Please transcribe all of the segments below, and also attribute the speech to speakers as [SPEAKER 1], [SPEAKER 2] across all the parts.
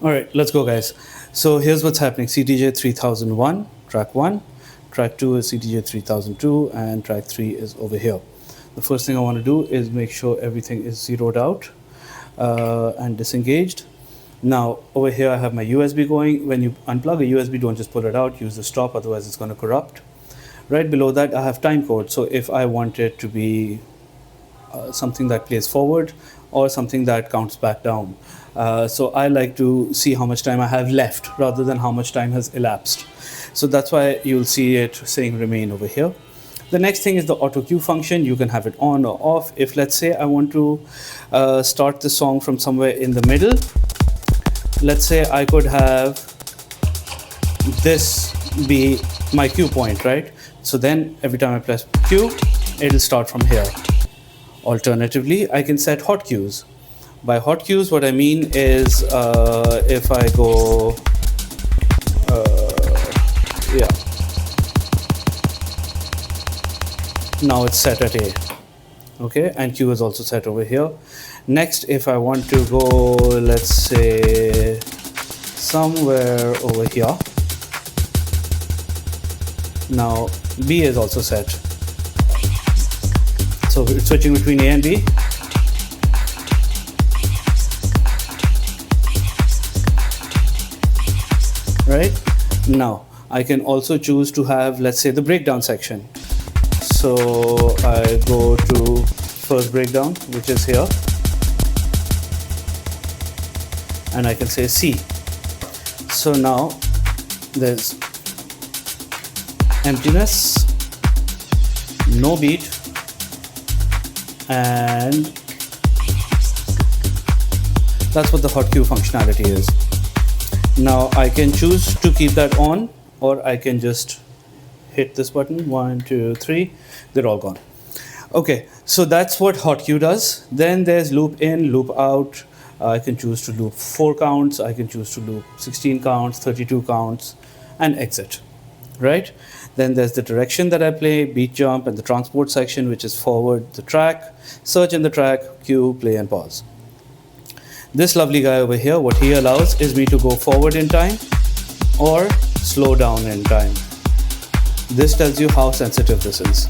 [SPEAKER 1] All right, let's go, guys. So here's what's happening. CDJ 3001, track 1. Track 2 is CDJ 3002, and track 3 is over here. The first thing I want to do is make sure everything is zeroed out and disengaged. Now, over here I have my USB going. When you unplug a USB, don't just pull it out. Use the stop, otherwise it's going to corrupt. Right below that, I have time code. So if I want it to be something that plays forward or something that counts back down. So I like to see how much time I have left rather than how much time has elapsed. So that's why you'll see it saying remain over here. The next thing is the auto cue function. You can have it on or off. If let's say I want to start the song from somewhere in the middle, let's say I could have this be my cue point, right? So then every time I press cue, it'll start from here. Alternatively, I can set hot cues. By hot cues, what I mean is if I go, yeah, now it's set at A. Okay, and cue is also set over here. Next, if I want to go, let's say, somewhere over here, now B is also set. So it's switching between A and B. Right? Now, I can also choose to have, let's say, the breakdown section. So I go to first breakdown, which is here. And I can say C. So now there's emptiness, no beat, and that's what the hot cue functionality is. Now I can choose to keep that on, or I can just hit this button, 1, 2, 3, they're all gone. Okay, so that's what hot cue does. Then there's loop in, loop out. I can choose to loop 4 counts, I can choose to loop 16 counts, 32 counts, and exit, right? Then there's the direction that I play, beat jump, and the transport section, which is forward the track, search in the track, cue, play, and pause. This lovely guy over here, what he allows is me to go forward in time or slow down in time. This tells you how sensitive this is.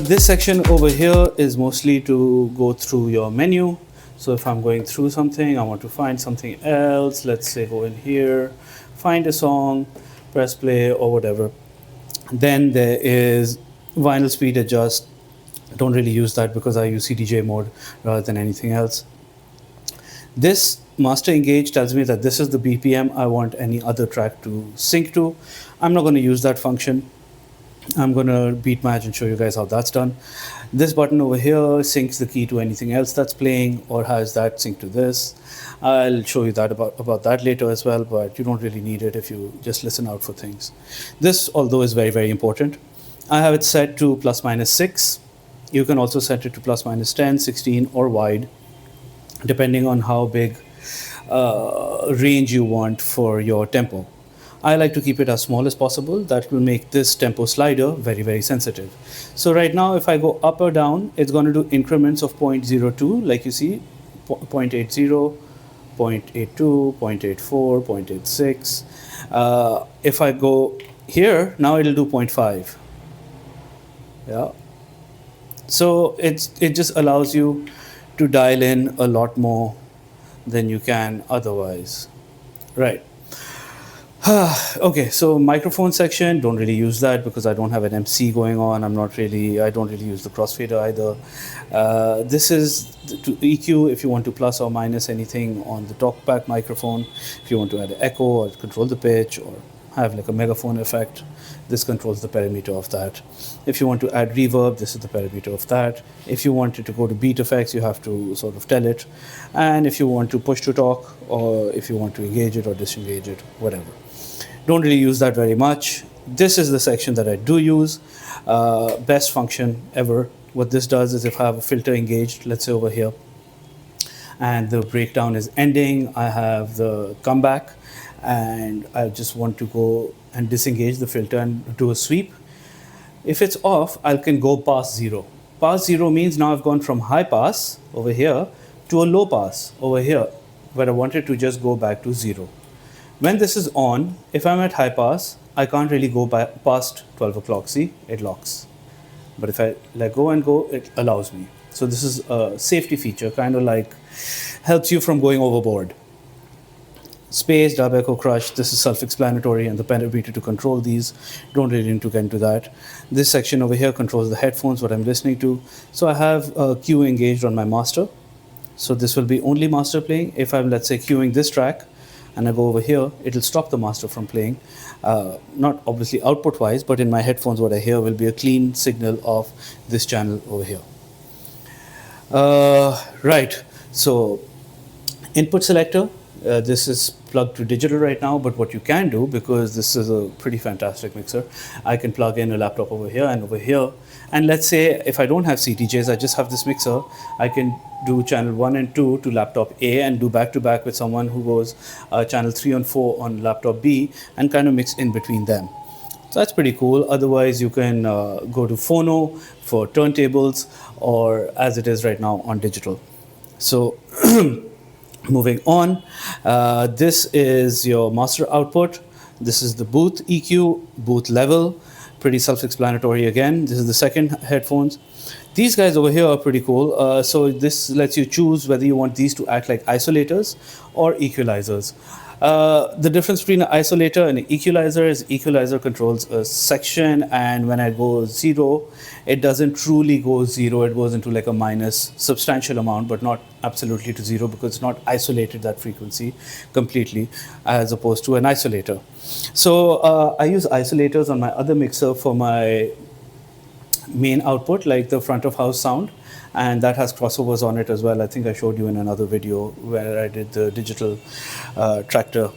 [SPEAKER 1] This section over here is mostly to go through your menu. So if I'm going through something, I want to find something else, let's say go in here, find a song, press play or whatever. Then there is vinyl speed adjust. I don't really use that because I use CDJ mode rather than anything else. This master engage tells me that this is the BPM I want any other track to sync to. I'm not going to use that function. I'm going to beat match and show you guys how that's done. This button over here syncs the key to anything else that's playing or has that sync to this. I'll show you that about that later as well, but you don't really need it if you just listen out for things. This, although, is very, very important. I have it set to ±6. You can also set it to ±10, 16, or wide, depending on how big range you want for your tempo. I like to keep it as small as possible. That will make this tempo slider very, very sensitive. So right now, if I go up or down, it's going to do increments of 0.02, like you see, 0.80, 0.82, 0.84, 0.86. If I go here, now it'll do 0.5. Yeah. So it just allows you to dial in a lot more than you can otherwise. Right. Okay, so microphone section, don't really use that because I don't have an MC going on. I don't really use the crossfader either. This is to EQ if you want to plus or minus anything on the talkback microphone. If you want to add an echo or control the pitch or have like a megaphone effect, this controls the parameter of that. If you want to add reverb, this is the parameter of that. If you wanted to go to beat effects, you have to sort of tell it. And if you want to push to talk, or if you want to engage it or disengage it, whatever. Don't really use that very much. This is the section that I do use. Best function ever. What this does is if I have a filter engaged, let's say over here, and the breakdown is ending, I have the comeback, and I just want to go and disengage the filter and do a sweep. If it's off, I can go past 0. Past 0 means now I've gone from high pass over here to a low pass over here. but I want it to just go back to 0. When this is on, if I'm at high pass, I can't really go past 12 o'clock. See, it locks. But if I let go and go, it allows me. So this is a safety feature, kind of like helps you from going overboard. Space, dub, echo, crush, this is self-explanatory, and the parameter to control these, don't really need to get into that. This section over here controls the headphones, what I'm listening to. So I have a cue engaged on my master. So this will be only master playing. If I'm, let's say, queuing this track, and I go over here, it'll stop the master from playing. Not obviously output-wise, but in my headphones, what I hear will be a clean signal of this channel over here. Right, so input selector. This is plugged to digital right now, but what you can do, because this is a pretty fantastic mixer, I can plug in a laptop over here and over here. And let's say if I don't have CDJs, I just have this mixer, I can do channel 1 and 2 to laptop A and do back-to-back with someone who goes channel 3 and 4 on laptop B and kind of mix in between them. So that's pretty cool. Otherwise, you can go to phono for turntables, or as it is right now on digital. So moving on, this is your master output. This is the booth EQ, booth level, pretty self-explanatory again. This is the second headphones. These guys over here are pretty cool. So this lets you choose whether you want these to act like isolators or equalizers. The difference between an isolator and an equalizer is equalizer controls a section, and when I go 0, it doesn't truly go 0. It goes into like a minus substantial amount, but not absolutely to 0, because it's not isolated that frequency completely, as opposed to an isolator. So I use isolators on my other mixer for my main output, like the front of house sound, and that has crossovers on it as well. I think I showed you in another video where I did the digital tractor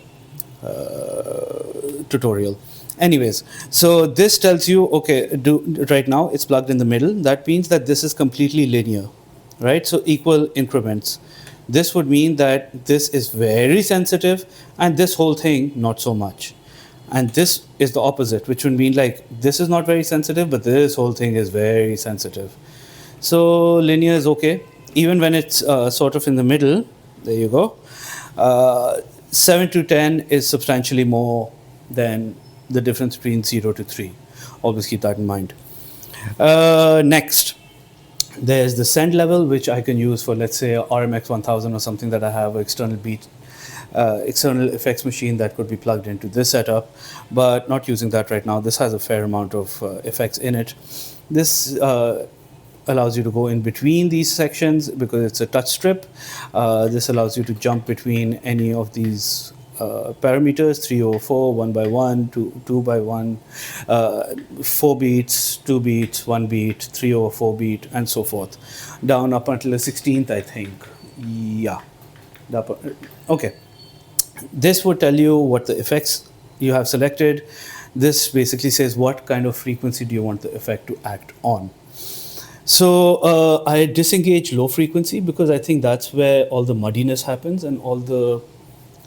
[SPEAKER 1] tutorial. Anyways, so this tells you, okay, right now it's plugged in the middle. That means that this is completely linear, right? So equal increments. This would mean that this is very sensitive and this whole thing not so much. And this is the opposite, which would mean like this is not very sensitive, but this whole thing is very sensitive. So linear is okay. Even when it's sort of in the middle, there you go. 7 to 10 is substantially more than the difference between 0 to 3. Always keep that in mind. Next, there's the send level, which I can use for, let's say, RMX 1000 or something that I have an external external effects machine that could be plugged into this setup, but not using that right now. This has a fair amount of effects in it. This allows you to go in between these sections because it's a touch strip. This allows you to jump between any of these parameters, 3 over 4, 1 by 1, 2 by 1, 4 beats, 2 beats, 1 beat, 3 over 4 beat, and so forth, down up until the 16th, I think. Yeah. Okay. This would tell you what the effects you have selected. This basically says what kind of frequency do you want the effect to act on. So I disengage low frequency because I think that's where all the muddiness happens and all the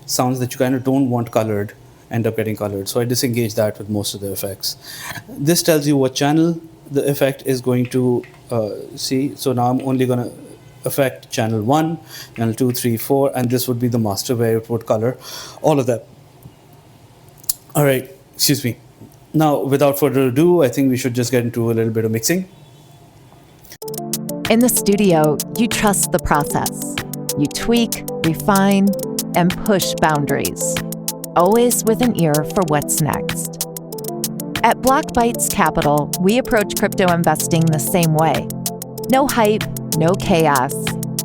[SPEAKER 1] sounds that you kind of don't want colored end up getting colored. So I disengage that with most of the effects. This tells you what channel the effect is going to see. So now I'm only going to affect channel 1, channel 2, 3, 4, and this would be the master where it would color all of that. All right, excuse me. Now, without further ado, I think we should just get into a little bit of mixing.
[SPEAKER 2] In the studio, you trust the process. You tweak, refine, and push boundaries, always with an ear for what's next. At Block Bytes Capital, we approach crypto investing the same way. No hype, no chaos,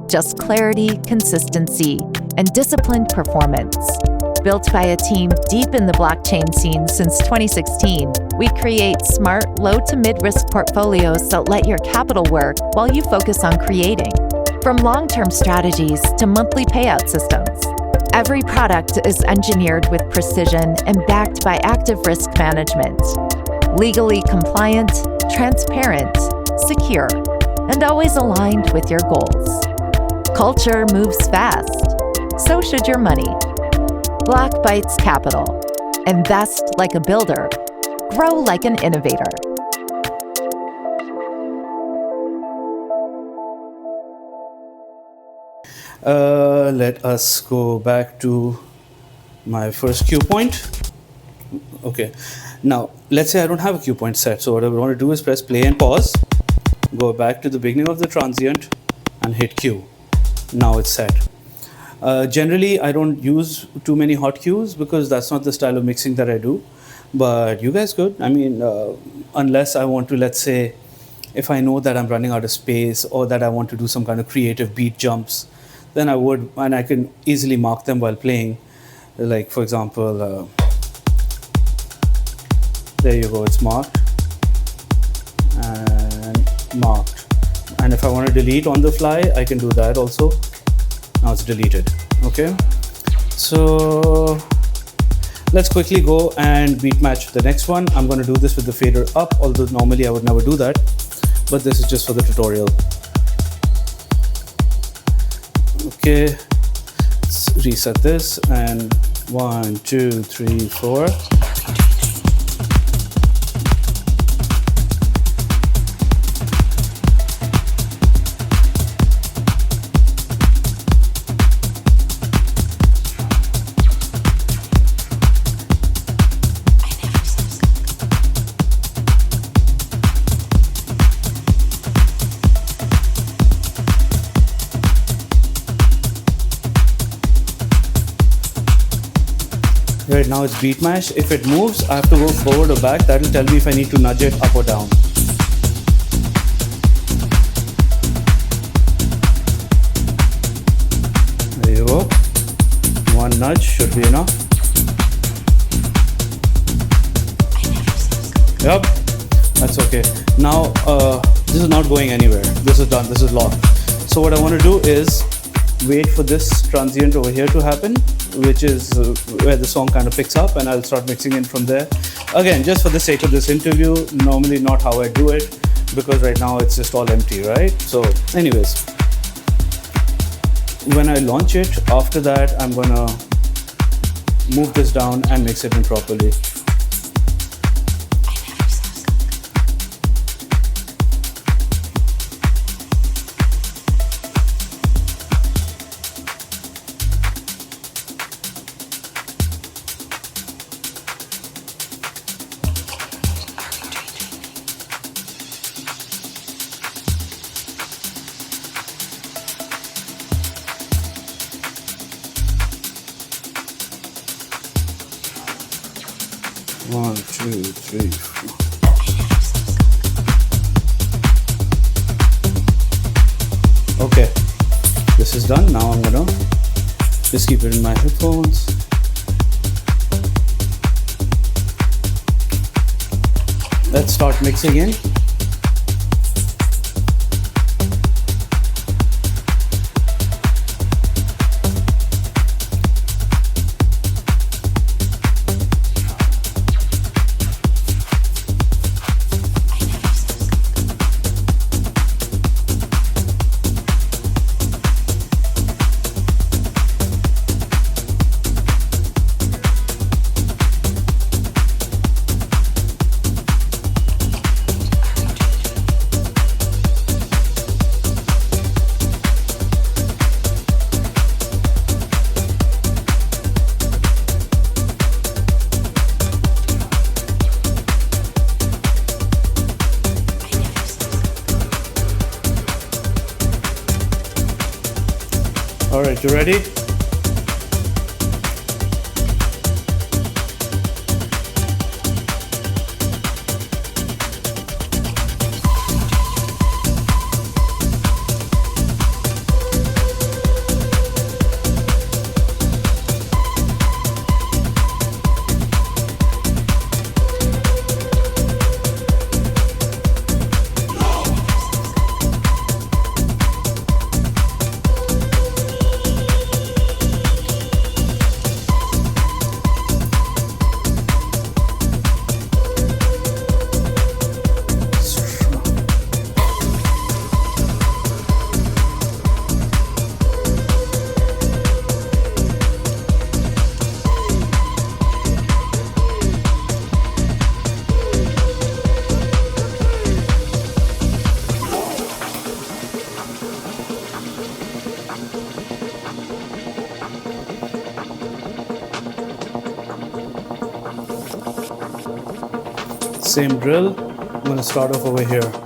[SPEAKER 2] just clarity, consistency, and disciplined performance. Built by a team deep in the blockchain scene since 2016, we create smart, low to mid-risk portfolios that let your capital work while you focus on creating. From long-term strategies to monthly payout systems, every product is engineered with precision and backed by active risk management. Legally compliant, transparent, secure, and always aligned with your goals. Culture moves fast, so should your money. Block Bytes Capital. Invest like a builder. Grow like an innovator.
[SPEAKER 1] Let us go back to my first cue point. Okay, now let's say I don't have a cue point set. So what I want to do is press play and pause, go back to the beginning of the transient and hit cue. Now it's set. Generally, I don't use too many hot cues because that's not the style of mixing that I do. But you guys could. I mean, unless I want to, let's say, if I know that I'm running out of space or that I want to do some kind of creative beat jumps, then I would, and I can easily mark them while playing. Like, for example, there you go, it's marked and marked. And if I want to delete on the fly, I can do that also. Now it's deleted. Okay, so let's quickly go and beat match the next one. I'm going to do this with the fader up, although normally I would never do that, but this is just for the tutorial. Okay, let's reset this, and 1, 2, 3, 4. Right now it's beat mash. If it moves, I have to go forward or back. That will tell me if I need to nudge it up or down. There you go. One nudge should be enough. Yep, that's okay. Now this is not going anywhere. This is done. This is locked. So what I want to do is wait for this transient over here to happen, which is where the song kind of picks up, and I'll start mixing in from there. Again, just for the sake of this interview, normally not how I do it, because right now it's just all empty, right? So anyways, when I launch it, after that I'm gonna move this down and mix it in properly. One, two, three, four. Okay, this is done. Now I'm gonna just keep it in my headphones. Let's start mixing in. All right, you ready? Same drill. I'm going to start off over here.